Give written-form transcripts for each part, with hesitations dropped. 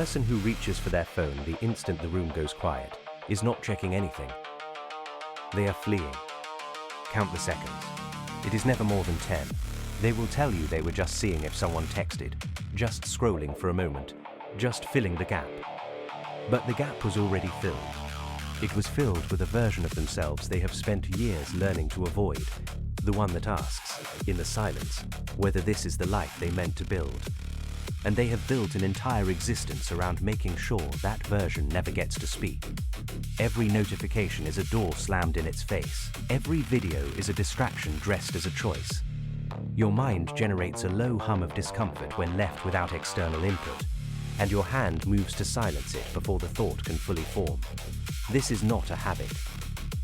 person who reaches for their phone the instant the room goes quiet is not checking anything. They are fleeing. Count the seconds. It is never more than 10. They will tell you they were just seeing if someone texted, just scrolling for a moment, just filling the gap. But the gap was already filled. It was filled with a version of themselves they have spent years learning to avoid, the one that asks, in the silence, whether this is the life they meant to build. And they have built an entire existence around making sure that version never gets to speak. Every notification is a door slammed in its face. Every video is a distraction dressed as a choice. Your mind generates a low hum of discomfort when left without external input, and your hand moves to silence it before the thought can fully form. This is not a habit.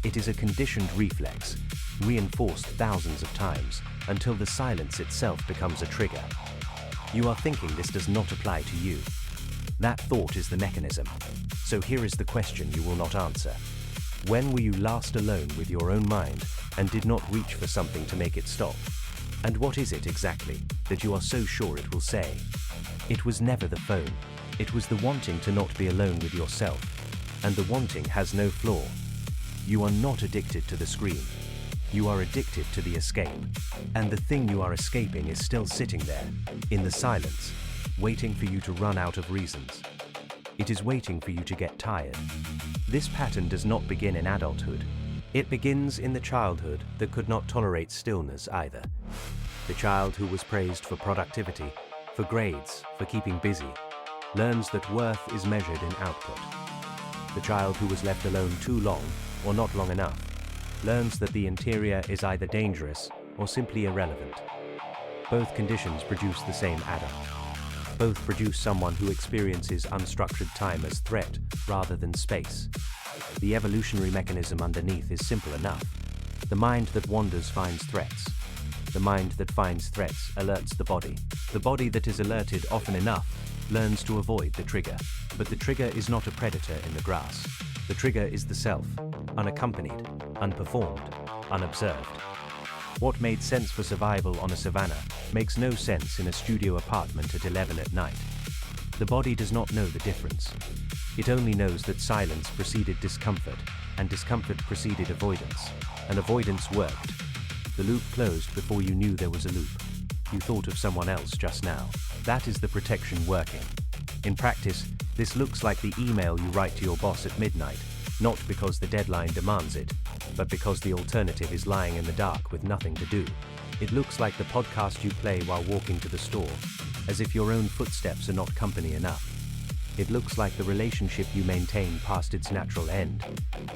It is a conditioned reflex, reinforced thousands of times until the silence itself becomes a trigger. You are thinking this does not apply to you. That thought is the mechanism. So here is the question you will not answer. When were you last alone with your own mind and did not reach for something to make it stop? And what is it exactly that you are so sure it will say? It was never the phone. It was the wanting to not be alone with yourself. And the wanting has no flaw. You are not addicted to the screen. You are addicted to the escape. And the thing you are escaping is still sitting there, in the silence, waiting for you to run out of reasons. It is waiting for you to get tired. This pattern does not begin in adulthood. It begins in the childhood that could not tolerate stillness either. The child who was praised for productivity, for grades, for keeping busy, learns that worth is measured in output. The child who was left alone too long, or not long enough, learns that the interior is either dangerous or simply irrelevant. Both conditions produce the same adult. Both produce someone who experiences unstructured time as threat rather than space. The evolutionary mechanism underneath is simple enough. The mind that wanders finds threats. The mind that finds threats alerts the body. The body that is alerted often enough learns to avoid the trigger. But the trigger is not a predator in the grass. The trigger is the self, unaccompanied, unperformed, unobserved. What made sense for survival on a savanna makes no sense in a studio apartment at 11 at night. The body does not know the difference. It only knows that silence preceded discomfort, and discomfort preceded avoidance, and avoidance worked. The loop closed before you knew there was a loop. You thought of someone else just now. That is the protection working. In practice, this looks like the email you write to your boss at midnight, not because the deadline demands it, but because the alternative is lying in the dark with nothing to do. It looks like the podcast you play while walking to the store, as if your own footsteps are not company enough. It looks like the relationship you maintain past its natural end,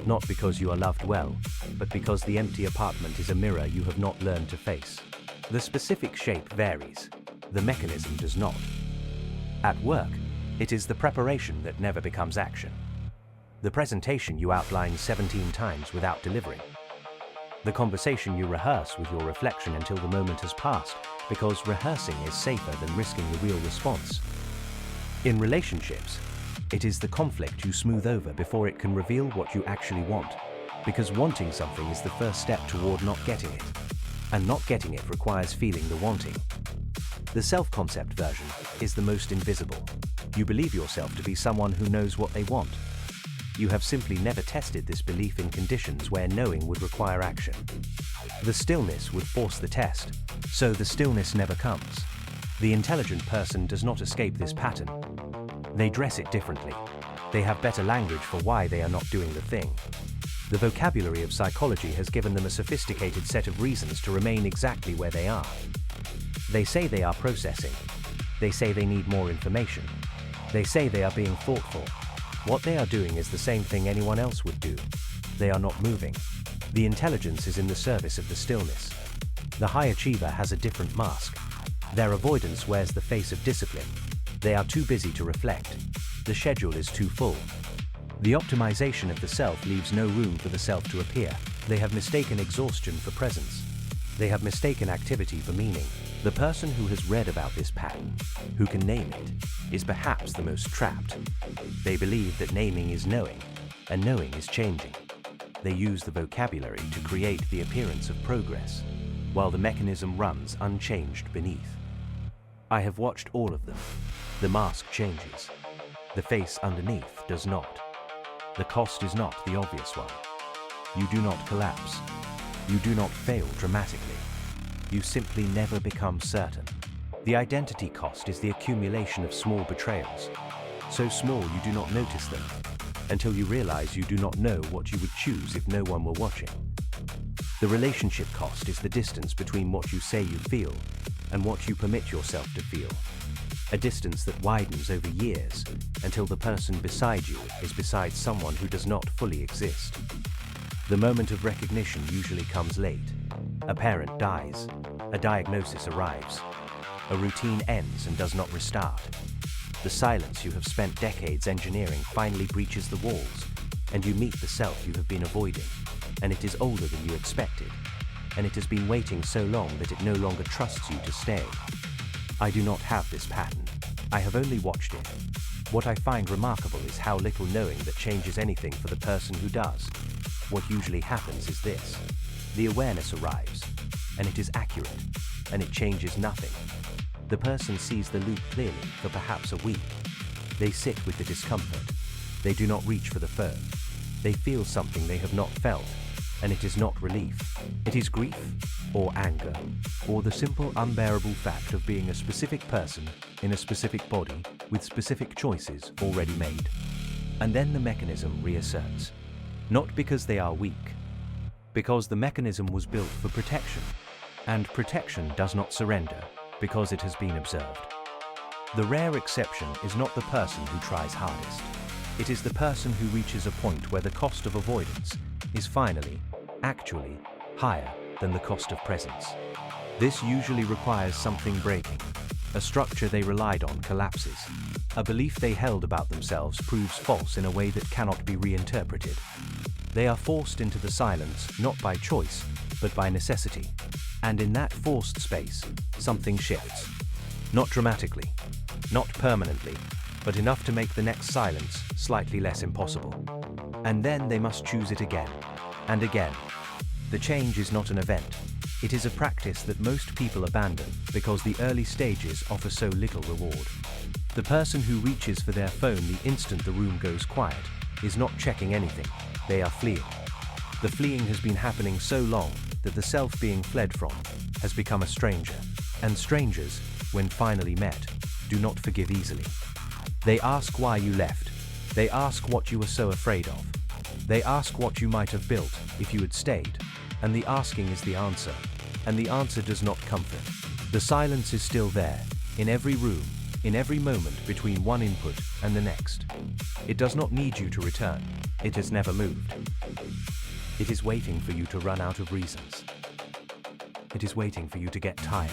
not because you are loved well, but because the empty apartment is a mirror you have not learned to face. The specific shape varies. The mechanism does not. At work, it is the preparation that never becomes action. The presentation you outline 17 times without delivering. The conversation you rehearse with your reflection until the moment has passed, because rehearsing is safer than risking the real response. In relationships, it is the conflict you smooth over before it can reveal what you actually want, because wanting something is the first step toward not getting it, and not getting it requires feeling the wanting. The self-concept version is the most invisible. You believe yourself to be someone who knows what they want. You have simply never tested this belief in conditions where knowing would require action. The stillness would force the test, so the stillness never comes. The intelligent person does not escape this pattern. They dress it differently. They have better language for why they are not doing the thing. The vocabulary of psychology has given them a sophisticated set of reasons to remain exactly where they are. They say they are processing. They say they need more information. They say they are being thoughtful. What they are doing is the same thing anyone else would do. They are not moving. The intelligence is in the service of the stillness. The high achiever has a different mask. Their avoidance wears the face of discipline. They are too busy to reflect. The schedule is too full. The optimization of the self leaves no room for the self to appear. They have mistaken exhaustion for presence. They have mistaken activity for meaning. The person who has read about this pattern, who can name it, is perhaps the most trapped. They believe that naming is knowing, and knowing is changing. They use the vocabulary to create the appearance of progress, while the mechanism runs unchanged beneath. I have watched all of them. The mask changes. The face underneath does not. The cost is not the obvious one. You do not collapse. You do not fail dramatically. You simply never become certain. The identity cost is the accumulation of small betrayals. So small you do not notice them, until you realize you do not know what you would choose if no one were watching. The relationship cost is the distance between what you say you feel and what you permit yourself to feel. A distance that widens over years until the person beside you is beside someone who does not fully exist. The moment of recognition usually comes late. A parent dies. A diagnosis arrives. A routine ends and does not restart. The silence you have spent decades engineering finally breaches the walls, and you meet the self you have been avoiding, and it is older than you expected, and it has been waiting so long that it no longer trusts you to stay. I do not have this pattern. I have only watched it. What I find remarkable is how little knowing that changes anything for the person who does. What usually happens is this. The awareness arrives, and it is accurate, and it changes nothing. The person sees the loop clearly for perhaps a week. They sit with the discomfort. They do not reach for the phone. They feel something they have not felt, and it is not relief. It is grief, or anger, or the simple unbearable fact of being a specific person in a specific body with specific choices already made. And then the mechanism reasserts. Not because they are weak, because the mechanism was built for protection, and protection does not surrender because it has been observed. The rare exception is not the person who tries hardest. It is the person who reaches a point where the cost of avoidance is finally, actually, higher than the cost of presence. This usually requires something breaking. A structure they relied on collapses. A belief they held about themselves proves false in a way that cannot be reinterpreted. They are forced into the silence not by choice, but by necessity. And in that forced space, something shifts. Not dramatically, not permanently, but enough to make the next silence slightly less impossible. And then they must choose it again, and again. The change is not an event. It is a practice that most people abandon because the early stages offer so little reward. The person who reaches for their phone the instant the room goes quiet is not checking anything. They are fleeing. The fleeing has been happening so long that the self being fled from has become a stranger. And strangers, when finally met, do not forgive easily. They ask why you left. They ask what you were so afraid of. They ask what you might have built if you had stayed. And the asking is the answer. And the answer does not comfort. The silence is still there, in every room, in every moment between one input and the next. It does not need you to return. It has never moved. It is waiting for you to run out of reasons. It is waiting for you to get tired.